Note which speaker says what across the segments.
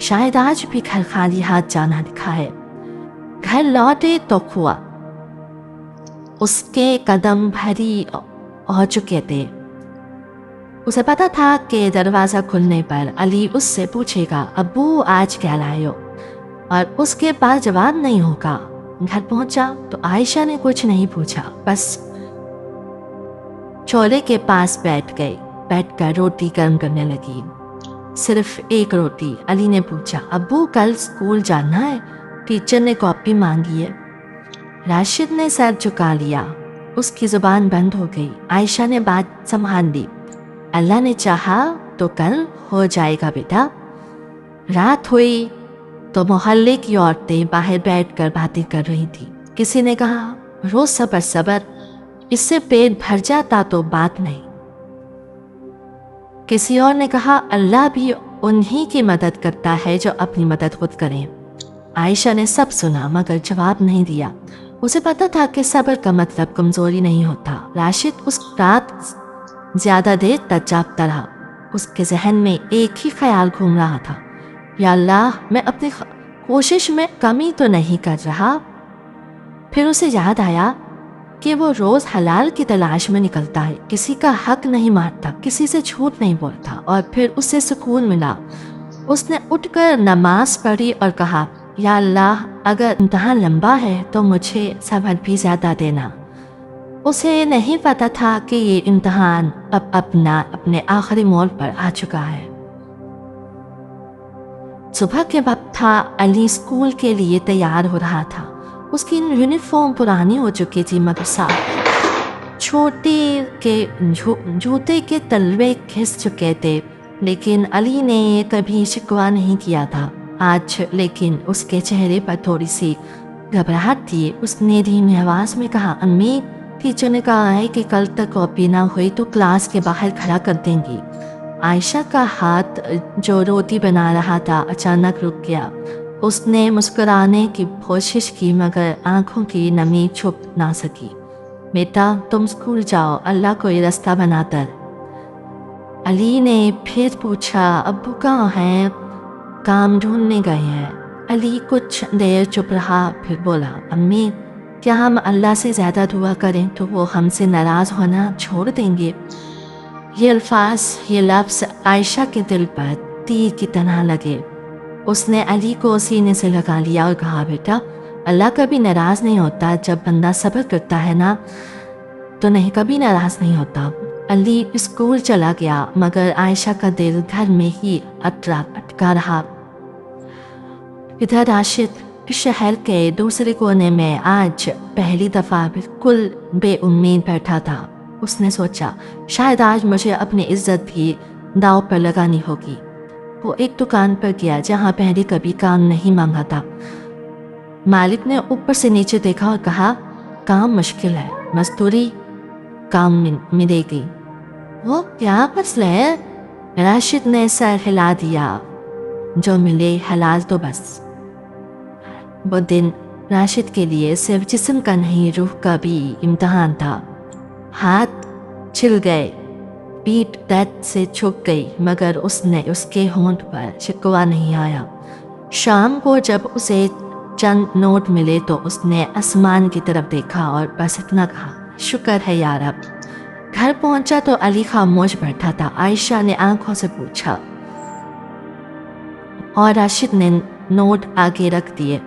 Speaker 1: شاید آج بھی گھر خالی ہاتھ جانا لکھا ہے۔ گھر لوٹے تو ہوا اس کے قدم بھری ہو چکے تھے۔ اسے پتا تھا کہ دروازہ کھلنے پر علی اس سے پوچھے گا ابو آج کیا لائے ہو، اور اس کے پاس جواب نہیں ہوگا۔ گھر پہنچا تو عائشہ نے کچھ نہیں پوچھا، بس چولہے کے پاس بیٹھ کر روٹی گرم کرنے لگی۔ صرف ایک روٹی۔ علی نے پوچھا ابو کل اسکول جانا ہے؟ ٹیچر نے کاپی مانگی ہے۔ راشد نے سر جھکا لیا، اس کی زبان بند ہو گئی۔ عائشہ نے بات سنبھال لی، اللہ نے چاہا تو کل ہو جائے گا بیٹا۔ رات ہوئی تو محلے کی عورتیں باہر بیٹھ کر باتیں کر رہی تھی۔ کسی نے کہا روز صبر، اس سے پیٹ بھر جاتا تو بات نہیں۔ کسی اور نے کہا اللہ بھی انہی کی مدد کرتا ہے جو اپنی مدد خود کریں۔ عائشہ نے سب سنا مگر جواب نہیں دیا۔ اسے پتا تھا کہ صبر کا مطلب کمزوری نہیں ہوتا۔ راشد اس رات زیادہ دیر تک جاگتا رہا۔ اس کے ذہن میں ایک ہی خیال گھوم رہا تھا، یا اللہ میں اپنی کوشش میں کمی تو نہیں کر رہا۔ پھر اسے یاد آیا کہ وہ روز حلال کی تلاش میں نکلتا ہے، کسی کا حق نہیں مارتا، کسی سے جھوٹ نہیں بولتا، اور پھر اسے سکون ملا۔ اس نے اٹھ کر نماز پڑھی اور کہا یا اللہ اگر امتحان لمبا ہے تو مجھے صبر بھی زیادہ دینا۔ اسے نہیں پتا تھا کہ یہ امتحان اب اپنے آخری موڑ پر آ چکا ہے۔ صبح کے وقت تھا، علی اسکول کے لیے تیار ہو رہا تھا۔ اس کی یونیفارم پرانی ہو چکی تھی مگر صاف، چھوٹے کے جوتے کے تلوے گھس چکے تھے، لیکن علی نے کبھی شکوہ نہیں کیا تھا آج۔ لیکن اس کے چہرے پر تھوڑی سی گھبراہٹ تھی۔ اس نے دھیمی آواز میں کہا امی ٹیچر نے کہا ہے کہ کل تک کاپی نہ ہوئی تو کلاس کے باہر کھڑا کر دیں گی۔ عائشہ کا ہاتھ جو روٹی بنا رہا تھا اچانک رک گیا۔ اس نے مسکرانے کی کوشش کی مگر آنکھوں کی نمی چھپ نہ سکی۔ بیٹا تم اسکول جاؤ، اللہ کوئی رستہ بناتا ہے۔ علی نے پھر پوچھا ابو کہاں ہیں؟ کام ڈھونڈنے گئے ہیں۔ علی کچھ دیر چپ رہا، پھر بولا امی کیا ہم اللہ سے زیادہ دعا کریں تو وہ ہم سے ناراض ہونا چھوڑ دیں گے؟ یہ الفاظ، یہ لفظ عائشہ کے دل پر تیر کی طرح لگے۔ اس نے علی کو سینے سے لگا لیا اور کہا بیٹا اللہ کبھی ناراض نہیں ہوتا، جب بندہ صبر کرتا ہے نا تو نہیں کبھی ناراض نہیں ہوتا۔ علی اسکول چلا گیا مگر عائشہ کا دل گھر میں ہی اٹکا رہا۔ ادھر راشد شہر کے دوسرے کونے میں آج پہلی دفعہ بالکل بے امید بیٹھا تھا۔ اس نے سوچا شاید آج مجھے اپنی عزت بھی داؤ پر لگانی ہوگی۔ وہ ایک دکان پر گیا جہاں پہلے کبھی کام نہیں مانگا تھا۔ مالک نے اوپر سے نیچے دیکھا اور کہا کام مشکل ہے، مزدوری کام ملے گی۔ وہ کیا مسئلہ ہے؟ راشد نے سر ہلا دیا، جو ملے حلال تو بس۔ وہ دن راشد کے لیے صرف جسم کا نہیں روح کا بھی امتحان تھا۔ ہاتھ چھل گئے، پیٹھ درد سے چھک گئی مگر اس نے اس کے ہونٹ پر شکوہ نہیں آیا۔ شام کو جب اسے چند نوٹ ملے تو اس نے آسمان کی طرف دیکھا اور بس اتنا کہا شکر ہے یا رب۔ گھر پہنچا تو علی خاموش بیٹھا تھا۔ عائشہ نے آنکھوں سے پوچھا اور راشد نے نوٹ آگے رکھ دیے۔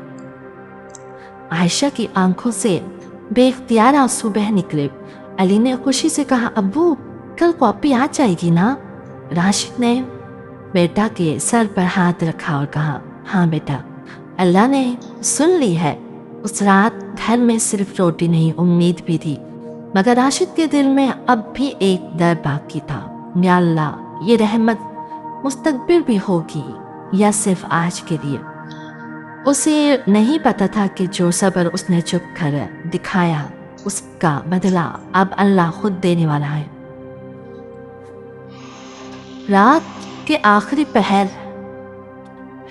Speaker 1: عائشہ کی آنکھوں سے بے اختیار آنسو بہہ نکلے۔ علی نے خوشی سے کہا ابو کل کاپی آ جائے گی نا؟ راشد نے بیٹا کے سر پر ہاتھ رکھا اور کہا ہاں بیٹا، اللہ نے سن لی ہے۔ اس رات گھر میں صرف روٹی نہیں امید بھی تھی، مگر راشد کے دل میں اب بھی ایک ڈر باقی تھا، یا اللہ یہ رحمت مستقبل بھی ہوگی یا صرف آج کے لیے؟ اسے نہیں پتا تھا کہ جو صبر اس نے چپ کر دکھایا اس کا بدلہ اب اللہ خود دینے والا ہے۔ رات کے آخری پہر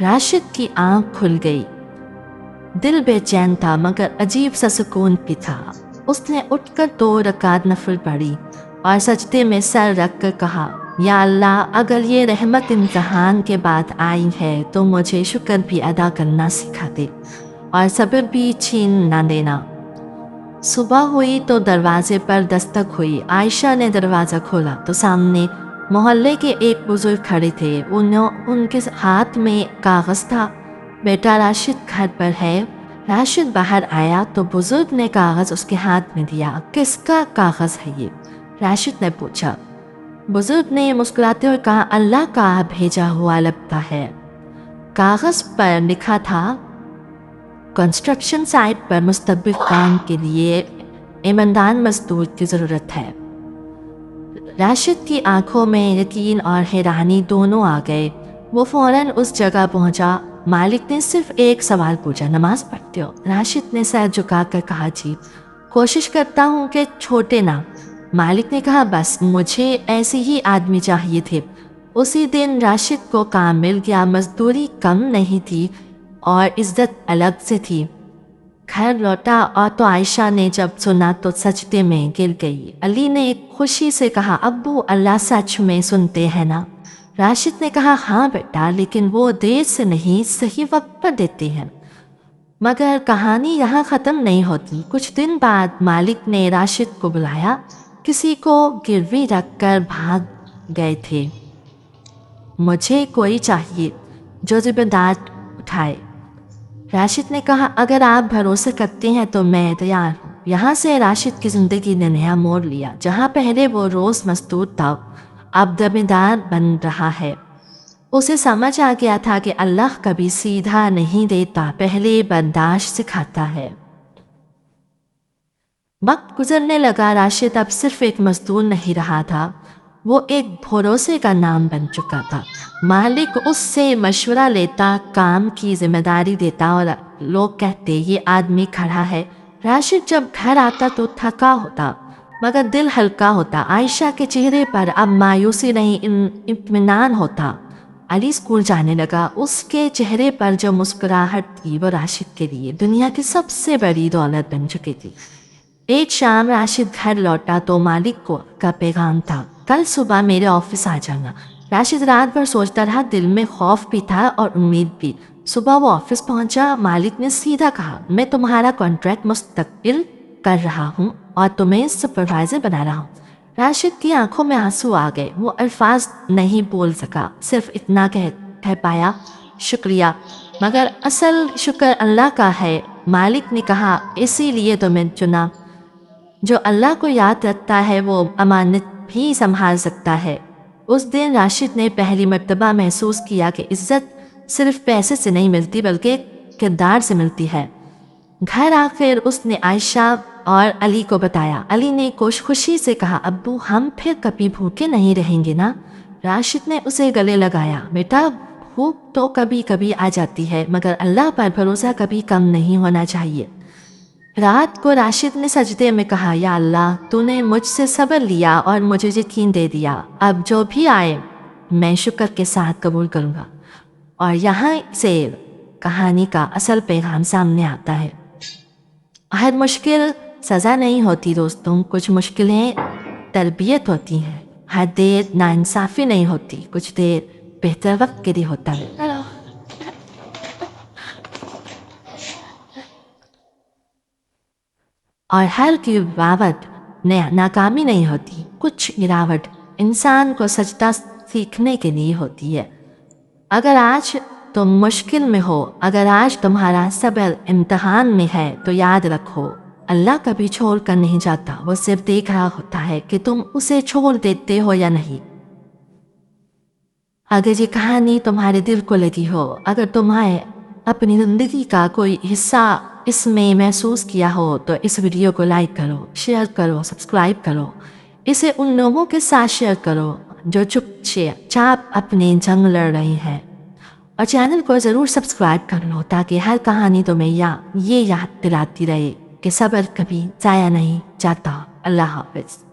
Speaker 1: راشد کی آنکھ کھل گئی۔ دل بے چین تھا مگر عجیب سا سکون بھی تھا۔ اس نے اٹھ کر 2 رکعت نفل پڑھی اور سجدے میں سر رکھ کر کہا یا اللہ اگر یہ رحمت امتحان کے بعد آئی ہے تو مجھے شکر بھی ادا کرنا سکھا دے اور صبر بھی چھین نہ دینا۔ صبح ہوئی تو دروازے پر دستک ہوئی۔ عائشہ نے دروازہ کھولا تو سامنے محلے کے ایک بزرگ کھڑے تھے۔ ان کے ہاتھ میں کاغذ تھا۔ بیٹا راشد گھر پر ہے؟ راشد باہر آیا تو بزرگ نے کاغذ اس کے ہاتھ میں دیا۔ کس کا کاغذ ہے یہ؟ راشد نے پوچھا۔ بزرگ نے مسکراتے ہوئے کہا، اللہ کا بھیجا ہوا لگتا ہے۔ کاغذ پر لکھا تھا، کنسٹرکشن سائٹ پر مستقبل کام کے لیے ایماندار مزدور کی ضرورت ہے۔ راشد کی آنکھوں میں یقین اور حیرانی دونوں آ گئے۔ وہ فوراً اس جگہ پہنچا۔ مالک نے صرف ایک سوال پوچھا، نماز پڑھتے ہو؟ راشد نے سر جھکا کر کہا، جی، کوشش کرتا ہوں کہ چھوٹے نہ۔ مالک نے کہا، بس مجھے ایسے ہی آدمی چاہیے تھے۔ اسی دن راشد کو کام مل گیا۔ مزدوری کم نہیں تھی اور عزت الگ سے تھی۔ گھر لوٹا اور تو عائشہ نے جب سنا تو سجدے میں گر گئی۔ علی نے خوشی سے کہا، ابو اللہ سچ میں سنتے ہیں نا؟ راشد نے کہا، ہاں بیٹا، لیکن وہ دیر سے نہیں، صحیح وقت پر دیتے ہیں۔ مگر کہانی یہاں ختم نہیں ہوتی۔ کچھ دن بعد مالک نے راشد کو بلایا۔ کسی کو گروی رکھ کر بھاگ گئے تھے۔ مجھے کوئی چاہیے جو ذمہ داری اٹھائے۔ راشد نے کہا، اگر آپ بھروسہ کرتے ہیں تو میں تیار ہوں۔ یہاں سے راشد کی زندگی نے نیا موڑ لیا۔ جہاں پہلے وہ روز مزدور تھا، اب ذمہ دار بن رہا ہے۔ اسے سمجھ آ گیا تھا کہ اللہ کبھی سیدھا نہیں دیتا، پہلے برداشت سکھاتا ہے۔ وقت گزرنے لگا۔ راشد اب صرف ایک مزدور نہیں رہا تھا، وہ ایک بھروسے کا نام بن چکا تھا۔ مالک اس سے مشورہ لیتا، کام کی ذمہ داری دیتا اور لوگ کہتے، یہ آدمی کھڑا ہے۔ راشد جب گھر آتا تو تھکا ہوتا مگر دل ہلکا ہوتا۔ عائشہ کے چہرے پر اب مایوسی نہیں، اطمینان ہوتا۔ علی اسکول جانے لگا۔ اس کے چہرے پر جو مسکراہٹ تھی وہ راشد کے لیے دنیا کی سب سے بڑی دولت بن چکی تھی۔ ایک شام راشد گھر لوٹا تو مالک کا پیغام تھا، کل صبح میرے آفس آ جانا۔ راشد رات بھر سوچتا رہا، دل میں خوف بھی تھا اور امید بھی۔ صبح وہ آفس پہنچا۔ مالک نے سیدھا کہا، میں تمہارا کانٹریکٹ مستقل کر رہا ہوں اور تمہیں سپروائزر بنا رہا ہوں۔ راشد کی آنکھوں میں آنسو آ گئے۔ وہ الفاظ نہیں بول سکا، صرف اتنا کہہ پایا، شکریہ، مگر اصل شکر اللہ کا ہے۔ مالک نے کہا، اسی لیے تمہیں چنا۔ جو اللہ کو یاد رکھتا ہے وہ امانت بھی سنبھال سکتا ہے۔ اس دن راشد نے پہلی مرتبہ محسوس کیا کہ عزت صرف پیسے سے نہیں ملتی بلکہ کردار سے ملتی ہے۔ گھر آ کر اس نے عائشہ اور علی کو بتایا۔ علی نے خوشی سے کہا، ابو ہم پھر کبھی بھوکے نہیں رہیں گے نا؟ راشد نے اسے گلے لگایا، بیٹا بھوک تو کبھی کبھی آ جاتی ہے مگر اللہ پر بھروسہ کبھی کم نہیں ہونا چاہیے۔ رات کو راشد نے سجدے میں کہا، یا اللہ تو نے مجھ سے صبر لیا اور مجھے یقین دے دیا، اب جو بھی آئے میں شکر کے ساتھ قبول کروں گا۔ اور یہاں سے کہانی کا اصل پیغام سامنے آتا ہے۔ ہر مشکل سزا نہیں ہوتی دوستوں، کچھ مشکلیں تربیت ہوتی ہیں۔ ہر دیر ناانصافی نہیں ہوتی، کچھ دیر بہتر وقت کے لیے ہوتا ہے۔ اور ہر گراوٹ ناکامی نہیں ہوتی، کچھ گراوٹ انسان کو سجدہ سیکھنے کے لیے ہوتی ہے۔ اگر آج تم مشکل میں ہو، اگر آج تمہارا صبر امتحان میں ہے تو یاد رکھو، اللہ کبھی چھوڑ کر نہیں جاتا، وہ صرف دیکھ رہا ہوتا ہے کہ تم اسے چھوڑ دیتے ہو یا نہیں۔ اگر یہ کہانی تمہارے دل کو لگی ہو، اگر تمہیں اپنی زندگی کا کوئی حصہ اس میں محسوس کیا ہو تو اس ویڈیو کو لائک کرو، شیئر کرو، سبسکرائب کرو، اسے ان لوگوں کے ساتھ شیئر کرو جو چپ چاپ اپنی جنگ لڑ رہی ہیں، اور چینل کو ضرور سبسکرائب کر لو تاکہ ہر کہانی تمہیں یہ یاد دلاتی رہے کہ صبر کبھی ضائع نہیں جاتا۔ اللہ حافظ۔